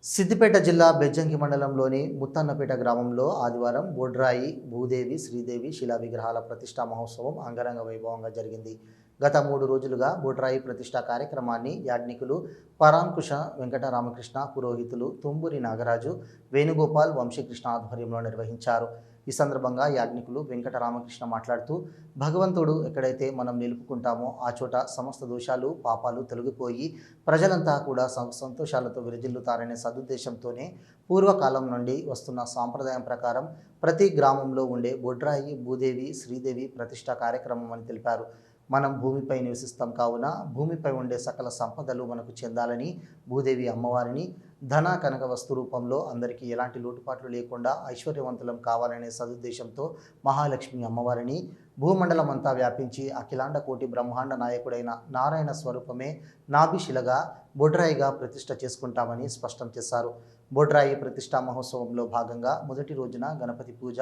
సిద్దిపేట జిల్లా బెజ్జంకి మండలంలోని ముత్తన్నపేట గ్రామంలో ఆదివారం బొడ్రాయి భూదేవి శ్రీదేవి శిలా విగ్రహాల ప్రతిష్టా మహోత్సవం అంగరంగ వైభవంగా జరిగింది. గత 3 రోజులుగా బొడ్రాయి ప్రతిష్టా కార్యక్రమాన్ని యాజ్ఞికులు పరాంకుశ వెంకట రామకృష్ణ, పురోహితులు తుంబురి నాగరాజు, వేణుగోపాల్, వంశీకృష్ణ ఆధ్వర్యంలో నిర్వహించారు. ఈ సందర్భంగా యాజ్ఞికులు వెంకట రామకృష్ణ మాట్లాడుతూ, భగవంతుడు ఎక్కడైతే మనం నిలుపుకుంటామో ఆ చోట సమస్త దోషాలు పాపాలు తొలగిపోయి ప్రజలంతా కూడా సంతోషాలతో విరజిల్లుతారనే సదుద్దేశంతోనే పూర్వకాలం నుండి వస్తున్న సాంప్రదాయం ప్రకారం ప్రతి గ్రామంలో ఉండే బొడ్రాయి భూదేవి శ్రీదేవి ప్రతిష్టా కార్యక్రమం అని తెలిపారు. మనం భూమిపై నివసిస్తాం కావున భూమిపై ఉండే సకల సంపదలు మనకు చెందాలని భూదేవి అమ్మవారిని ధన కనక వస్తు రూపంలో అందరికీ ఎలాంటి లోటుపాట్లు లేకుండా ఐశ్వర్యవంతులం కావాలనే సదుద్దేశంతో మహాలక్ష్మి అమ్మవారిని భూమండలం అంతా వ్యాపించి అఖిలాండ కోటి బ్రహ్మాండ నాయకుడైన నారాయణ స్వరూపమే నాభిశిలగా బొడ్రాయిగా ప్రతిష్ఠ చేసుకుంటామని స్పష్టం చేశారు. బొడ్రాయి ప్రతిష్టా మహోత్సవంలో భాగంగా మొదటి రోజున గణపతి పూజ,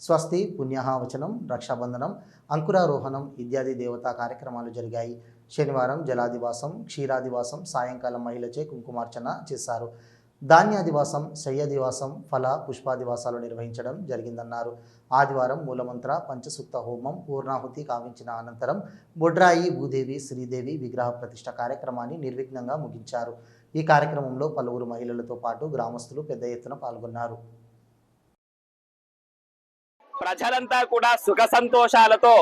స్వస్తి, పుణ్యాహవచనం, రక్షాబంధనం, అంకురారోహణం ఇత్యాది దేవతా కార్యక్రమాలు జరిగాయి. శనివారం జలాదివాసం, క్షీరాదివాసం, సాయంకాలం మహిళచే కుంకుమార్చన చేశారు. ధాన్యాదివాసం, శయ్యాదివాసం, ఫల పుష్పాదివాసాలు నిర్వహించడం జరిగిందన్నారు. ఆదివారం మూలమంత్ర పంచసూక్త హోమం పూర్ణాహుతి కావించిన అనంతరం బొడ్రాయి భూదేవి శ్రీదేవి విగ్రహ ప్రతిష్ఠ కార్యక్రమాన్ని నిర్విఘ్నంగా ముగించారు. ఈ కార్యక్రమంలో పలువురు మహిళలతో పాటు గ్రామస్తులు పెద్ద ఎత్తున పాల్గొన్నారు. ప్రజలంతా కూడా సుఖ సంతోషాలతో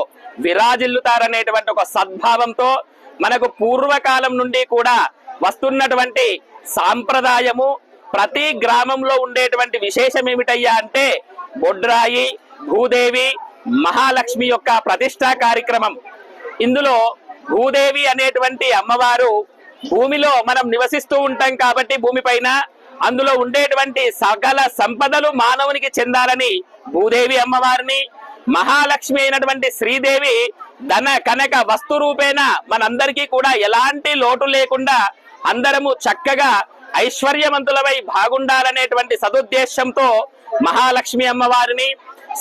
విరాజిల్లుతారనేటువంటి ఒక సద్భావంతో మనకు పూర్వకాలం నుండి కూడా వస్తున్నటువంటి సాంప్రదాయము, ప్రతి గ్రామంలో ఉండేటువంటి విశేషం ఏమిటయ్యా అంటే బొడ్రాయి భూదేవి మహాలక్ష్మి యొక్క ప్రతిష్టా కార్యక్రమం. ఇందులో భూదేవి అనేటువంటి అమ్మవారు భూమిలో మనం నివసిస్తూ ఉంటాం కాబట్టి భూమిపైన అందులో ఉండేటువంటి సకల సంపదలు మానవునికి చెందాలని భూదేవి అమ్మవారిని, మహాలక్ష్మి అయినటువంటి శ్రీదేవి ధన కనక వస్తు రూపేణ మనందరికీ కూడా ఎలాంటి లోటు లేకుండా అందరము చక్కగా ఐశ్వర్యవంతులమై బాగుండాలనేటువంటి సదుద్దేశంతో మహాలక్ష్మి అమ్మవారిని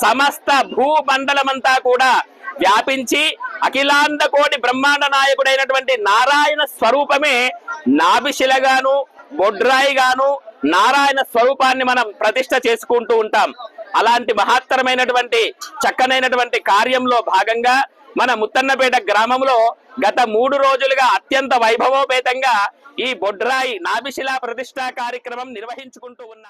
సమస్త భూమండలమంతా కూడా వ్యాపించి అఖిలాండ కోటి బ్రహ్మాండ నాయకుడైనటువంటి నారాయణ స్వరూపమే నాభిశిలగాను బొడ్రాయిగాను నారాయణ స్వరూపాన్ని మనం ప్రతిష్ఠ చేసుకుంటూ ఉంటాం. అలాంటి మహత్తరమైనటువంటి చక్కనైనటువంటి కార్యంలో భాగంగా మన ముత్తన్నపేట గ్రామంలో గత 3 రోజులుగా అత్యంత వైభవోపేతంగా ఈ బొడ్రాయి నాభిశిలా ప్రతిష్టా కార్యక్రమం నిర్వహించుకుంటూ ఉన్నాం.